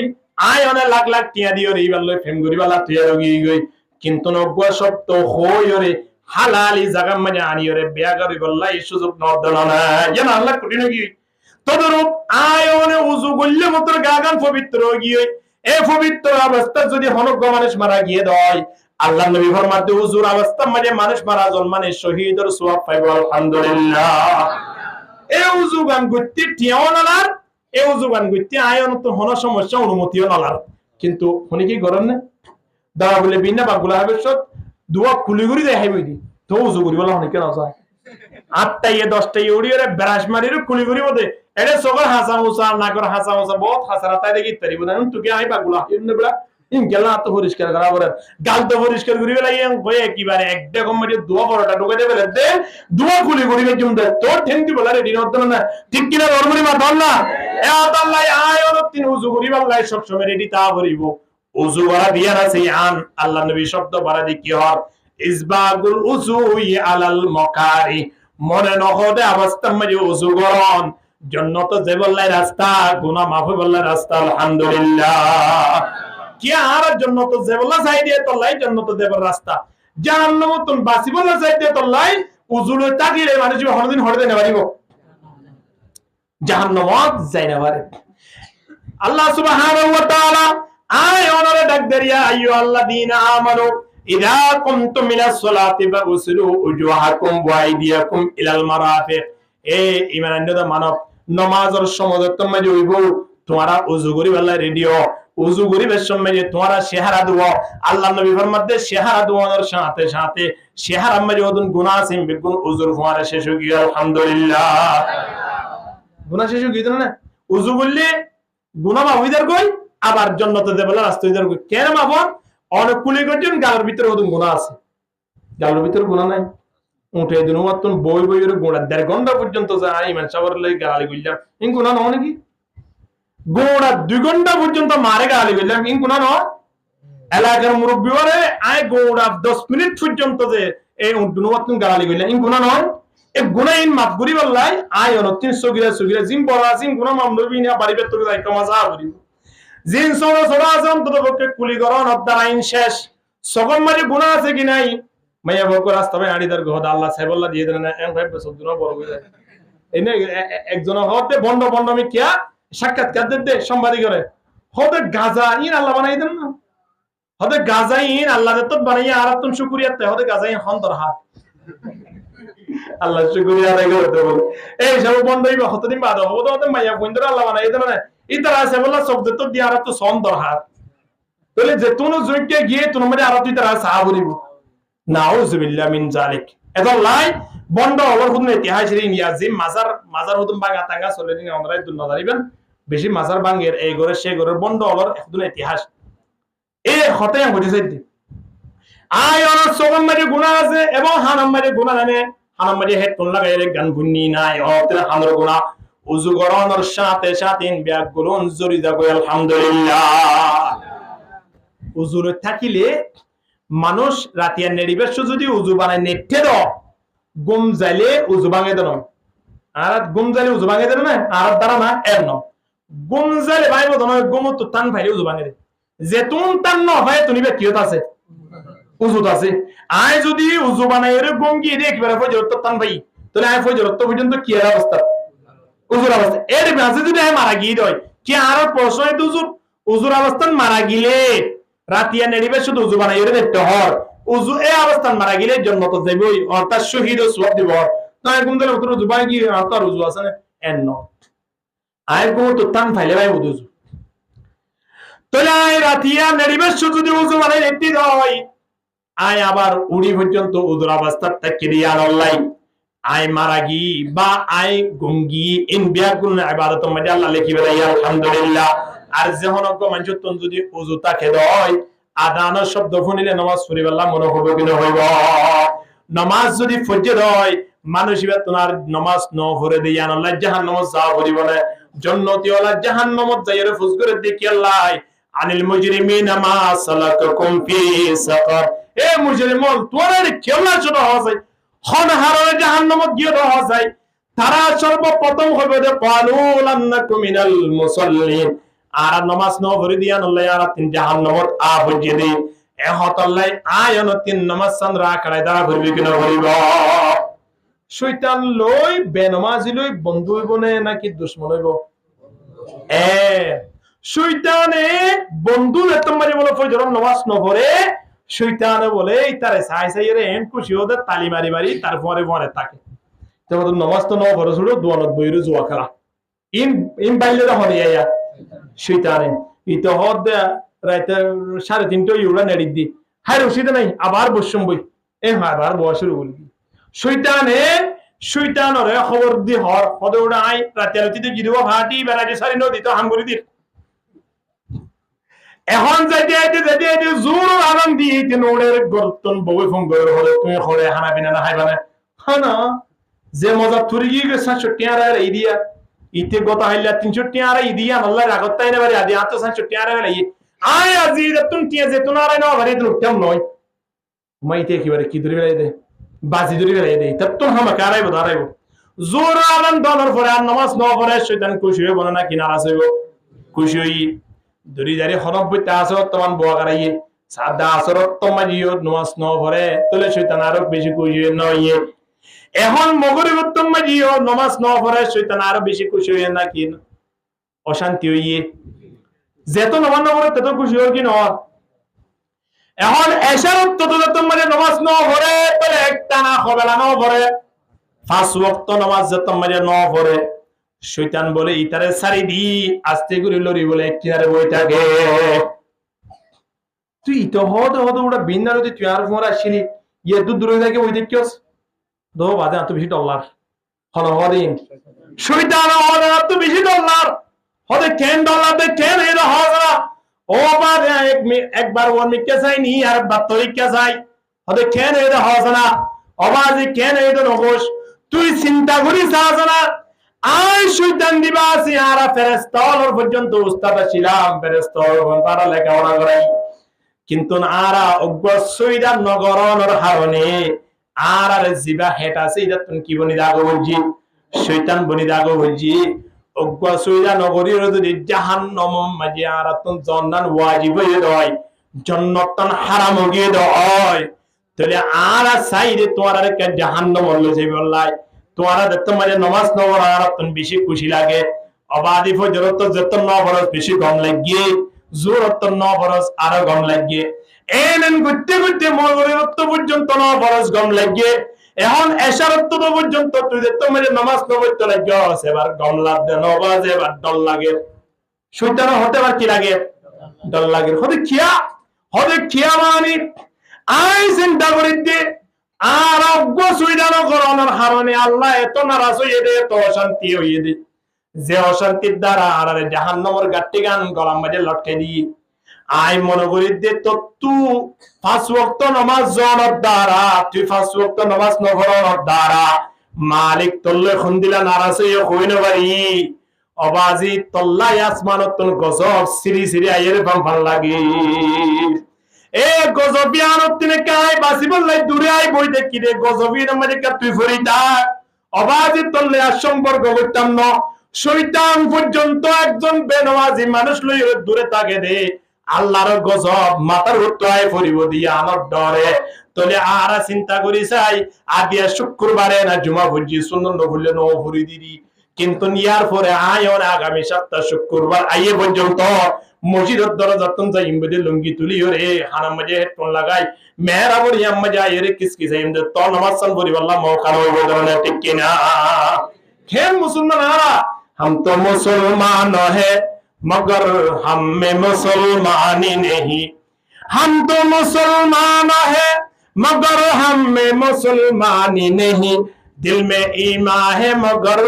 আয় অনে লাখ লাখ টিয়া দিও রে ইবার লই ফেম করিবার লাই তুই আরো গি গই কিন্তু নজ্ঞ শব্দ হইরে হালালি জায়গা মানে আনিয়রে বিয়া করিবার লাই সুযোগ নদনা না জানা আল্লাহ কঠিন কি তদরূপ আয়নে উযু করলে মাত্র গাগান পবিত্র গিয়ে এই পবিত্র অবস্থা যদি হনজ্ঞ মানুষ মারা গিয়ে দেয় আল্লাহ নবী ফরমাতে উযুর অবস্থা মানে মানুষ মারা জন্মানে শহীদের সওয়াব পাইব আলহামদুলিল্লাহ এই উযু গান গতি টিয়াও নালার এই উযু গান গতি আয়ন তো হন সমস্যা অনুমতিও নালার কিন্তু হনি কি করেন না দাওয়া বলে বিনা বাগুলা হবে সব দুয়া কুলিগুড়ি দেখাইবই দি তো উযু করিবলা হনি কেন যায় 8টায় 10টায় উড়িয়ে ব্রাশ মারির কুলিগুড়ি মধ্যে এরে সগর হাসা মুসা না করে হাসা মুসা বহুত হাসারাতাই দেখি তারিব না তুই আই বাগুলা ইবনে বলা ইন গেলা তো পরিষ্কার করা বলে গাল তো পরিষ্কার করি বেলা ইন কই একবারে একটা কমটি দোয়া বড়টা ঢুকে দেবে দে দোয়া কুলিগুড়ি জুম দে তোর ঠেংটি বলা রেডি নতো না ঠিক কিনা নরমালি মা দল না এ আল্লাহ আয় ওর তিন উযু করি আল্লাহ সব সময় রেডি তা করিব উযু করা দিয়া আছে আন আল্লাহ নবী শব্দ বাড়া দি কি হয় ইসবাগুল উযুই আলাল মাকারি মনে নহদে অবস্থা মধ্যে উযু করন জান্নাত যাবার রাস্তা গুনাহ মাফ হবার রাস্তা আলহামদুলিল্লাহ কি আর জান্নাত যাবার সাইডে তল্লাই জান্নাত যাবার রাস্তা জাহান্নাম তুন বাসিবার সাইডে তল্লাই উযুলে তাকিলে মানুষ হরদিন হরদে নেবারিব জাহান্নামত যাই না পারে আল্লাহ সুবহানাহু ওয়া তাআলা আয় ওনারে ডাক দেয়া আইয়ুহাল্লাযীনা আমানু ইযা কুনতুম মিনাস সালাতি ফাগসিলু উজুহাকুম ওয়া আইদিয়াকুম ইলাল মারাফিক এ ঈমানদার মানব নামাজের সময় তোমরা হইব তোমরা ওযু করি আল্লাহ রেডিও ওযু করিবার সময় তোমরা সেহারা দাও আল্লাহ নবী ফরমাতে সেহারা দাওয়ার সাথে সাথে সেহারা মধ্যে ওদুন গুনাহ সিম বিগুন ওযুর হওয়ার শেষ হই গিয়া আলহামদুলিল্লাহ গুনাহ শেষ হই গিয়ে না ওযু করলে গুনাহ মাফ হইদার কই আবার জান্নাতে যাবার রাস্তা হইদার কই কেন মাফ অনেক কুলি করছেন গালের ভিতরে ওদুন গুনাহ আছে গালের ভিতরে গুনাহ নাই উঠে দিন মতন বই বইয়ের গোড়া 1.5 ঘন্টা পর্যন্ত যায় ইমান সাবর লাগি গালি কইলাম ইন গুনাহ নয় নাকি গোড়া 2 ঘন্টা পর্যন্ত মারে গালি কইলাম ইন গুনাহ নয় এলাকার মুরব্বি ওরে আয় গোড়া 10 মিনিট পর্যন্ত যে এই উঠনো মতন গালি কইলাম ইন গুনাহ নয় এ গুনাহ ইন মাফ করি বললাই আয় অন 300 গিরা জিম বড় আসিন গুনাহ মাফ নবী না বাড়ি বেতরে যাই কমাজা করি জিন সোনা সোনা আজম তো পক্ষে কুলি করন অদ্দার আইন শেষ সগম মাঝে গুনাহ আছে কি নাই মাইয়া বকর রাস্তা ভাই আড়িদার গহদ আল্লাহ সাহেবুল্লাহ দিয়ে দেন এম ভাই সবদিন বড় হয়ে যায় এনে একজন হতে বন্ড বন্ড আমি কিয়া সাক্ষাৎকার দে সম্বাদী করে হতে গাজা ইন আল্লাহ বানাই দেন না হতে গাজা ইন আল্লাহ তো বানাইয়া আর তুমি শুকরিয়াতে হতে গাজা ইন হন দরহা আল্লাহ শুকরিয়া আদায় করতে বলে এই সব বন্ধই বা হতে দিন বাদ হতে হতে মাইয়া বন্ধুরা আল্লাহ বানাই দেন না ইতারা সাহেবুল্লাহ শব্দ তো দিয়ে আর তো সন দরহা তাহলে যে তুমি জুইকে গিয়ে তুমি মানে আর তুই তারা সাহাবরিব নাউযুবিল্লাহ মিন জালিক এদল লাই বন্ড হওয়ার হুদুন ইতিহাস রে ইয়াজিম মাজার হুদুন বাঙ্গা তাঙ্গা চলে দিন আমরা দুন নজারিবেন বেশি মাজার বাঙ্গের এই ঘরে সেই ঘরের বন্ড হওয়ার হুদুন ইতিহাস এই হতে হইছে দি আয় অন সগম মাঝে গুনাহ আছে এবং হানাম মাঝে গুনাহ জানে হানাম মাঝে হেডফোন লাগাইলে গান গুন্নি নাই অতে হানর গুনাহ উযু করানোর সাথে সাথে ব্যাগুলো জড়ি যাবে আলহামদুলিল্লাহ। উযুরে থাকিলে মানুষ রাতিয়া নেড়িবেশ যদি উযু বানায় নেটে দ গুম যাইলে উযু ভাঙে দেন আর গুম যাইলে উযু ভাঙে দেন না আর দ্বারা না এর ন গুম যাইলে ভাই বদন গুম তো টান ফাইলে উযু ভাঙে দে যেতুন টান ন ভাই তুনিবে কিয়ত আছে উযুত আছে আয় যদি উযু বানায় এর গুম গিয়ে দেখ বেরা ফজরত টান ভাই তাহলে আয় ফজরত পর্যন্ত কি এর অবস্থা উযুর অবস্থা এর মাঝে যদি আয় মারা গিয়ে দেয় কি আর প্রশ্ন এই উযুর অবস্থান মারা গিলে রাতিয়া নেড়িবে শুধু উযু বানাই এর দেখতে হর উযু এই অবস্থান মারা গিলে জান্নাত যাইবই অর্থাৎ শহীদ ও সওয়াব দিব তাই কোন দিন উত্তর উযু বাই কি আর উযু আছে না এন ন আয় কোন তো টান ফাইলে ভাই উযু তাহলে আয় রাতিয়া নেড়িবে শুধু যদি উযু বানাই একটি হয় আয় আবার উড়ি পর্যন্ত উযুর অবস্থা থেকে দিয়া আল্লাহ আয় মারা গি বা আয় গঙ্গি ইন বিয়াকুল ইবাদত মধ্যে আল্লাহ লিখিবে আলহামদুলিল্লাহ। আর যখন মানুষ যদি উযু তাকে দেয় আদান শব্দ শুনিলে নামাজ পড়িবে আল্লাহ মনে হবে কি হইব নামাজ যদি ফজর হয় মানুষ ইবা তোমার নামাজ ন পড়ে দেই আল্লাহ জাহান্নামে যা পড়িব না জান্নাতি ওয়ালা জাহান্নামে যাইরে ফুস করে দেখি আল্লাহ আনিল মুজরিমিনা মা সালাকাকুম ফি সাকার এ মুজরিমন তোরা কেমন ছোট হওয়া হন হারারে জাহান্নামে গিয়ে দেওয়া যায় তারা সর্বপ্রথম হবে যে ক্বালু লান্নাকুম মিনাল মুসাল্লিন আর নামাজ ন পড়ি দিয়া আল্লাহ আর তিন জাহান্নামত আ হইছে দে এ হতাল্লাই আয়ন তিন নামাজ সানরা করাই দা ভরবি কিনা ভরিব শয়তান লই বেনামাজি লই বন্ধু হইব নাকি দুশমন হইব এ শয়তানে বন্ধু তোমারে বলে ফজর নামাজ ন পড়ে শয়তানে বলে তারে সাই সাই রে এন খুশি ওদের তালি মারি মারি তারপরে পরে থাকে তখন নামাজ তো ন পড়ে শুলো দুয়ানত বইরু জুয়া খেলা ইন বাইলে হন ইয়া শয়তানে ইতো হদ রাতে 3:30 ইউরা নেড়ি দি হাই রশিদ নাই আবার বসুম বই এ আবার বসা শুরু করবি শয়তানরে খবর দি হর হদে ওড়া আই রাতে রাতে গিরবা ভাটি বেড়াতে সারি নদী তো হাঙ্গুরি দি এখন যেতে জোর আরাম দিয়ে নোড়ের গর্তন বউয়ে ফোন করে হলে তুমি হলে হানা বিনা না হাইবা না হানা যে মজা তুরি গিয়ে গেছে 60 টাকা এই দিয়া ইতে গত হাইলা 300 টাকা এই দিয়া আল্লাহর আগত তাই না বাড়ি আদি আত 60 টাকা লাই আয় আজি তুমি টিয়া যে তোনারে না বাড়ি তুমি কেমন নয় মাইতে একেবারে কি ধরে বেলাই দে বাজি ধরে বেলাই দে তত হামা কারাইবো দাঁড়াইবো জোর আরাম দনের পরে আর নামাজ ন পড়ে শয়তান খুশি হইব না কি নারাজ হইব খুশি হই দরি দারি হরব্বইতে আসরত তমান বোয়া করাইয়ে সাদা আসরত তমাজিও নামাজ ন পড়ে তলে শয়তান আরো বেশি খুশি নয় এখন মগরিব তমাজিও নামাজ ন পড়ে শয়তান আরো বেশি খুশি হই না কি অশান্তি হইয়ে যেত নামাজ ন পড়ে তত খুশি হই কি ন এখন এশারত তত তমাজে নামাজ ন পড়ে তলে একটা না খবেলা ন পড়ে 5 ওয়াক্ত নামাজ যত তমাজে ন পড়ে শয়তান বলে ইতারে সারি দি আস্তে করে লরি বলে কিনারে বই থাকে তুই তো হদ ওটা বিন্দারতে তুই আর ফোন আসছিলি ইয়ে দূরে থাকে ওই দেখিস দো বাদে এত বেশি ডলার হল হদিন শয়তান হলে এত বেশি ডলার হদে কেন ডলার দে কেন এর হজরা ও বাদে একবার ওর মিকে চাই নি আর বাতরি কে চাই হদে কেন এর হজরা আওয়াজে কেন এর নহস তুই চিন্তা করিস না আই শয়তান দিবাসি আরা ফেরেশতার পর্যন্ত উস্তাদ ছিলাম ফেরেশতার তারা লেখাপড়া করাই কিন্তু আরা অজ্ঞসইদা নগরনের হারণে আরার জিবা হেট আছে এটা তুমি কি বনি দাগো বলছি শয়তান বনি দাগো বলছি অজ্ঞসইদা নগরীর যদি জাহান্নাম মাঝে আরা তুমি জান্নাত ওয়াজিব হয়ে দেয় জান্নাতন হারাম হয়ে দেয় তাহলে আরা সাইরে তোমার আর কে জাহান্নাম হলো যে বললাই তোমারা দেখতে মানে নামাজ ন পড়া আর তুমি বেশি খুশি লাগে অবাদি ফজরত যত ন বরস বেশি গম লাগে জোরত ন বরস আরো গম লাগে এনন করতে করতে মগরিবত পর্যন্ত ন বরস গম লাগে এখন এশারত পর্যন্ত তুই দেখতে মানে নামাজ ন পড়তে লাগে এবার গম লাগবে নবাজ এবার ডল লাগে শয়তান হতে পারে কি লাগে ডল লাগে হতে কিয়া মানে আই চিন্তা করি দে আর অজ্ঞ সুইদান করোনার হারণে আল্লাহ এত নারাজ হয়ে দে এত অশান্তি হয়ে দে যে অশান্তির দ্বারা আর জাহান্নামের গাট্টি গান গলাম মাঝে লটকে দিয়ে আই মনে করি দে তো তুই 5 ওয়াক্ত নামাজ জনের দ্বারা তুই 5 ওয়াক্ত নামাজ নগরনের দ্বারা মালিক তল্লে খুন্দিলা নারাসে হইনো বাড়ি অবাজি তল্লাই আসমানতন গজব সিরি সিরি আইয়ের ভাল লাগে এ গজবিয়ানত তিনে কাই বাসিবল্লাই দূরে আই বই দেখি রে গজবির আমাদের তুই ফরিদা অবাজি তল্লে সম্পর্ক করতাম না শয়তান পর্যন্ত একজন বেনমাজি মানুষ লই দূরে থাকে রে আল্লাহর গজব মাথার উত্তরায় পড়িব দিয়া আমার ডরে তলে আরা চিন্তা করি চাই আদিয়া শুক্রবারে না জুমা ভুজি সুন্দর ভুললে ন ভরি দিদি কিন্তু নিয়ার পরে আয়ন আগামী সপ্তাহ শুক্রবার আইয়ে পর্যন্ত মসজিদের দরজা তন যাই ইমবদে লুঙ্গি তুলি রে হানা মজে হেডফোন লাগাই মেহরা বড়ি আম্মা যাই রে কিসকি যাই ইমদে তো নামাজ সান বলি আল্লাহ মৌকা হইব ধরনে ঠিক কিনা হে মুসলমানরা हम तो मुसलमान है मगर हम में मुसलमानी नहीं हम तो मुसलमान है मगर हम में मुसलमानी नहीं दिल में ईमान है मगर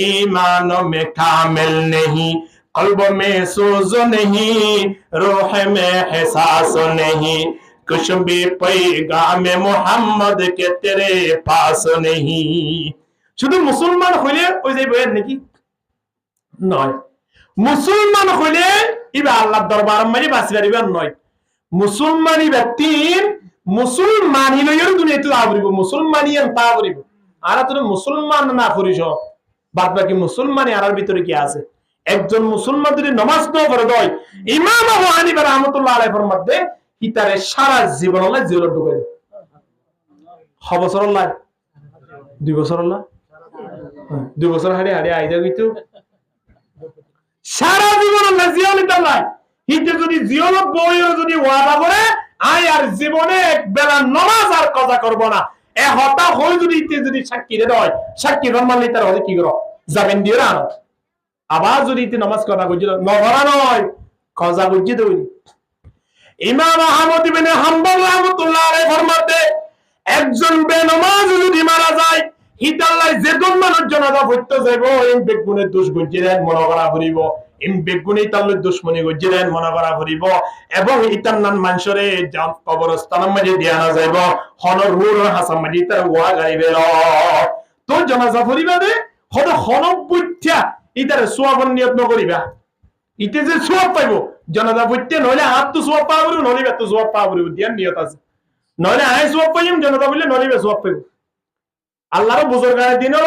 ईमान में कामिल नहीं कल्ब में सोज नहीं रूह में एहसास नहीं कुछ भी पैगाम मोहम्मद के तेरे पास नहीं শুধু মুসলমান হইলে ওই যে বইয়ের নাকি নয় মুসলমান হইলে ইবা আল্লাহর দরবার মানে বাঁচিবার নয় মুসলমানি ব্যক্তির মুসলমানি লইয়ের দুনিয়াতে আবরিব মুসলমানি তা আবরিব আর তুমি মুসলমান না করিস বাদ বাকি মুসলমানি আর ভিতরে কি আছে একজন মুসলমান যদি নামাজ না পড়ে দেয় ইমাম আবু হানিফা রাহমাতুল্লাহ আলাইহির মধ্যে ইতারে সারা জীবন আল্লাহ জেলে ঢুকাই দেয় ক বছর আল্লাহ 2 বছর আল্লাহ 2 বছর হাড়ে হাড়ে আইজা গইতো সারা জীবন আল্লাহ জিয়ালত আল্লাহ হিতে যদি জিয়ালত বইও যদি ওয়াদা করে আই আর জীবনে এক বেলা নামাজ আর কাজা করব না এ হতা হই যদি ইতে যদি সাক্ষী রে দেয় সাক্ষী রমানলি তার হলে কি করো যাবেন দিও না আবার যদি ইতে নামাজ কাজা করছিল নভরা নয় কাজা করছি দই ইমাম আহমদ ইবনে হাম্বল রাহমাতুল্লাহ আলাইহি ফরমাতে একজন বেনামাজ যদি মারা যায় হিতাল্লাহ যে কোন মানুষ জানাজা পড়তে যাইব এই বেগুনের দোষ গজিরেন মনে করা করিব এই বেগুনে তাল্লুর দুশমনি গজিরেন মনে করা করিব এবং ইতার নাম মানুষরে কবরস্থানের মাঝে দিয়া না যাইব হনর রুর হাসান মাঝে তার ওয়া গাইবে তো জানাজা পড়িবা দে হদ হনক বুদ্ধা ইতার সোয়াবন নিয়ত নকরিবা ইতে যে সোয়াব পাইব জানাজা পড়তে নইলে হাত তো সোয়াব পাবো নলিবে তো সোয়াব পাবো দিয়ার নিয়ত আছে নইলে আই সোয়াব পাইম জানাজা বললে নলিবে সোয়াব পাইব আল্লাহর বুজুর্গানের দিনের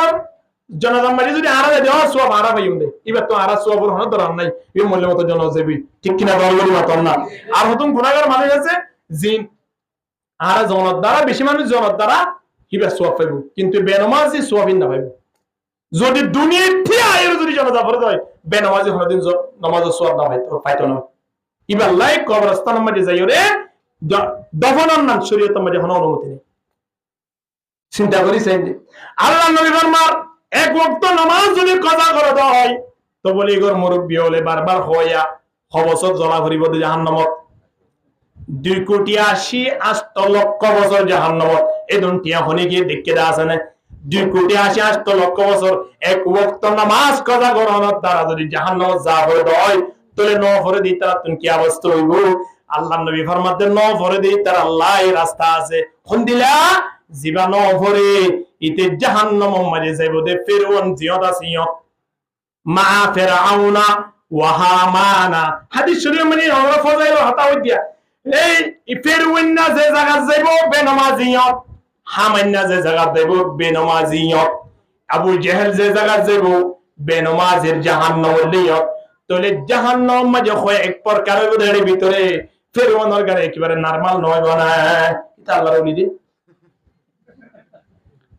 জনগণ মারি যদি আরা দেওয়া সব আরা পাইম দে এবার তো আরা সব হন দরান নাই এই মূল্য মতো জনজেবি ঠিক কিনা বলবি মত না আর হতুম গুনাহগার মানুষ আছে জিন আরা জনত দ্বারা বেশি মানুষ জনত দ্বারা কিবা সওয়াব পাইব কিন্তু বেনামাজি সওয়াব না পাইব যদি দুনিয়ার থেকে আয়ের যদি জনতা পড়ে যায় বেনামাজি কোনদিন নামাজের সওয়াব না পাইতো না এবার লাইক কবরস্থানের মধ্যে যাইও রে দফনার নাম শরীয়তের মধ্যে কোনো অনুমতি নেই চিন্তা করি চাই আল্লাহ নবী ফরমান এক ওয়াক্ত নামাজ যদি কাজা করে দেওয়া হয় তো বলি গর মুরব্বি হলে বারবার হইয়া খবসত জ্বলা ভরিব জাহান্নামত 2,80,8 বছর জাহান্নামত এই দুনিয়া হনে গিয়ে দেখতে দা আছে না 2,80,8 বছর এক ওয়াক্ত নামাজ কাজা করানোর দ্বারা যদি জাহান্নামত যা হয়ে হয় তাহলে ন ভরে দিই তারা তুমি কি অবস্থা হইব আল্লাহ নবী ফরমাতে ন ভরে দিই তার আল্লাহর রাস্তা আছে কোন দিলা জীবানো ভরে ইতে জাহান্নাম মাঝে যাইব দে ফিরআউন জিয়ত আসিয়ত মা ফিরআউনা ওয়া হামানা হাদিস শরীফ মানে আমরা ফজাইল হতা হইয়া এই ফিরআউন না যে জায়গা যাইব বেনামাজিয়ত হামান না যে জায়গা যাইব বেনামাজিয়ত আবু জেহেল যে জায়গা যাইব বেনামাজের জাহান্নাম লিয়ত তলে জাহান্নাম মাঝে হয় এক প্রকারের ওদের ভিতরে ফিরআউনের গানে একেবারে নরমাল নয় না এটা আল্লাহর ওলি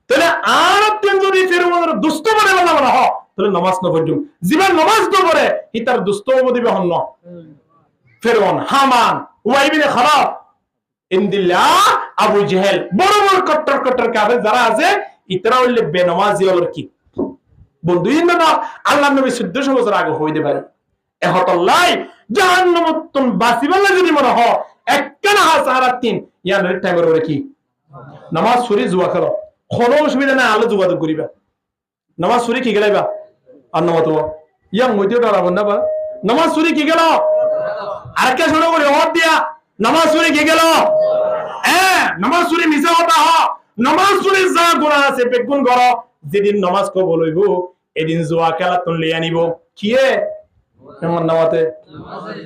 তাহলে আর তিন যদি ফিরআউনের দুষ্ট বলে বলা না হয় তাহলে নামাজ না পড়ুম জীবন নামাজ তো পড়ে ইতার দুষ্ট দিবে হন না ফিরআউন হামান ওয়া ইবনে খালাফ ইনদিল্লাহ আবু জেহেল বড় বড় কট্টর কাফের যারা আছে ইতরা হইলে বেনামাজি হল কি বন্ধু না আল্লাহর নবী 1400 বছর আগে হইতে পারে এহতাল্লাহ জাহান্নামতুন বাসিবাল্লাহ যদি মনে হয় একখানা হাসারাত তিন ইয়ানের টাইমের ওরে কি নামাজ সুরি জুয়া খেলো কোনো অসুবিধা নাই আলো যোগাযোগ করিবা নামাজ সুরি কি গেলাইবা আর নামাজ ইয়াং মইতেও ডরাবো না বা নামাজ সুরি কি গেল আর কে শুনো করে ওর দিয়া নামাজ সুরি কি গেল নামাজ সুরি মিশা হতা হ নামাজ সুরি যা গুনাহ আছে বেগুন করো যেদিন নামাজ কবুল হইব এদিন জুয়া খেলা তুললে আনিব কিয়ে এমন নামাতে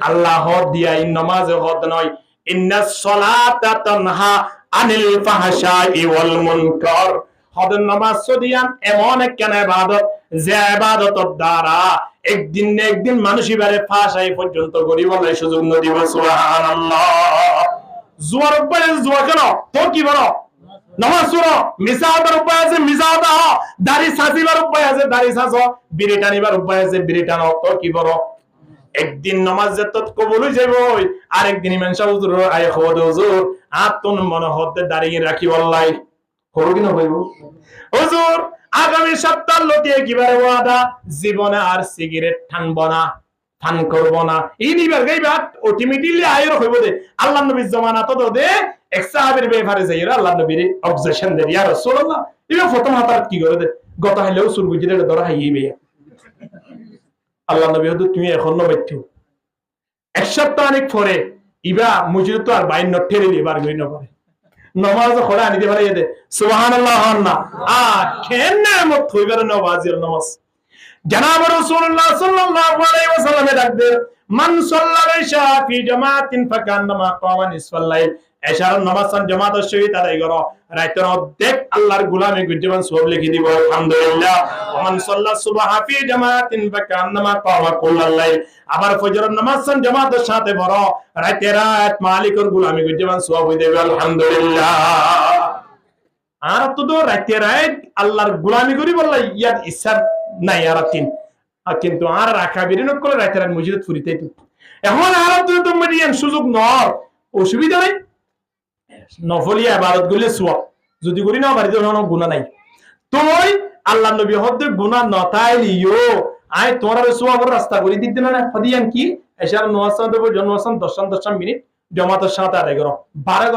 আল্লাহ হদ দিয়া এই নামাজে হদ নয় ইন্নাস সালাতা তানহা আনিল ফাহশাই ওয়াল মুনকার হদের নামাজ সদিয়ান এমন একখানা ইবাদত যে ইবাদতের দ্বারা একদিন না একদিন মানুষ ইবারে ফাহশাই পর্যন্ত গরিব আল্লাহ সুযোগ নদিব সুবহানাল্লাহ জুয়ার উপরে জুয়া কেন তো কি বলো নামাজ পড়ো মিসাওয়ার উপায় আছে মিসাওয়াটা হ দাড়ি সাজিবার উপায় আছে দাড়ি সাজো বিড়ি টানিবার উপায় আছে বিড়ি টানো তো কি বলো একদিন নামাজ যত কবুল হয়ে যাবে আর একদিন ইমাম সাহেব হুজুর আয় খোদ হুজুর আতন মনে হতে দাঁড়িয়ে রাখি বললাই হলো কি না হইব হুজুর আগামী সপ্তাহ লটিয়ে কিবারে ওয়াদা জীবনে আর সিগারেট টানবো না টান করব না এই নিবার গাইবা অটোমেটিক্যালি আয়র হইব দে আল্লাহর নবীর জামানা তো দে এক সাহাবীর ব্যাপারে যাইরা আল্লাহর নবীর অবজেকশন দে ইয়া রাসূলুল্লাহ ইবা প্রথম হাতার কি করে দে গত হইলেও সুরগুজিরে ধরা হাইবে আল্লাহ নবী হয়তো তুমি এখন নবাইছো এক সপ্তাহ অনেক পরে ইবা মুজিদ তো আর বাইন নঠেরে এবার গই না পারে নামাজ খোলা আনিতে পারে দে সুবহানাল্লাহ না আ কেন মত হইবার নামাজের নামাজ জনাব রাসূলুল্লাহ সাল্লাল্লাহু আলাইহি ওয়াসাল্লামে ডাকবে মান সাল্লাল ইশা ফি জামাতিন ফাকান্নামা কাওয়া নিসফাল লাইল এশার নামাজ জামাতের সহিত আদায় করো রাতের অর্ধেক আল্লাহর গোলামি গুজবান সওয়াব লিখে দিব আলহামদুলিল্লাহ মান সাল্লা সুবহা ফি জামাতিন ফাকান্নামা কাওয়া কুল্লাল লাইল আবার ফজরের নামাজ জামাতের সাথে বড় রাত মালিকের গোলামি গুজবান সওয়াব হয়ে যাবে আলহামদুলিল্লাহ আর তো রাত আল্লাহর গোলামি করি বললাই ইয়াদ ইচ্ছা নাই আর তিন কিন্তু আর রাখা বেরিন করে রাতের মসজিদ ফুরিতে এখন আর তো মিডিয়ান সুযোগ নয় অসুবিধা নাই নফলি ইবাদত গুলি সওয়াব যদি করি না বাড়িতে কোনো গুনাহ নাই তুই আল্লাহর নবী হদ্দে গুনাহ নতাইলিও আই তোরার সওয়াবের রাস্তা করে দিতে না হদিয়ান কি এশার নওয়াজ দেব জন্মসান 10 মিনিট জামাতের সাথে আদায় করো 12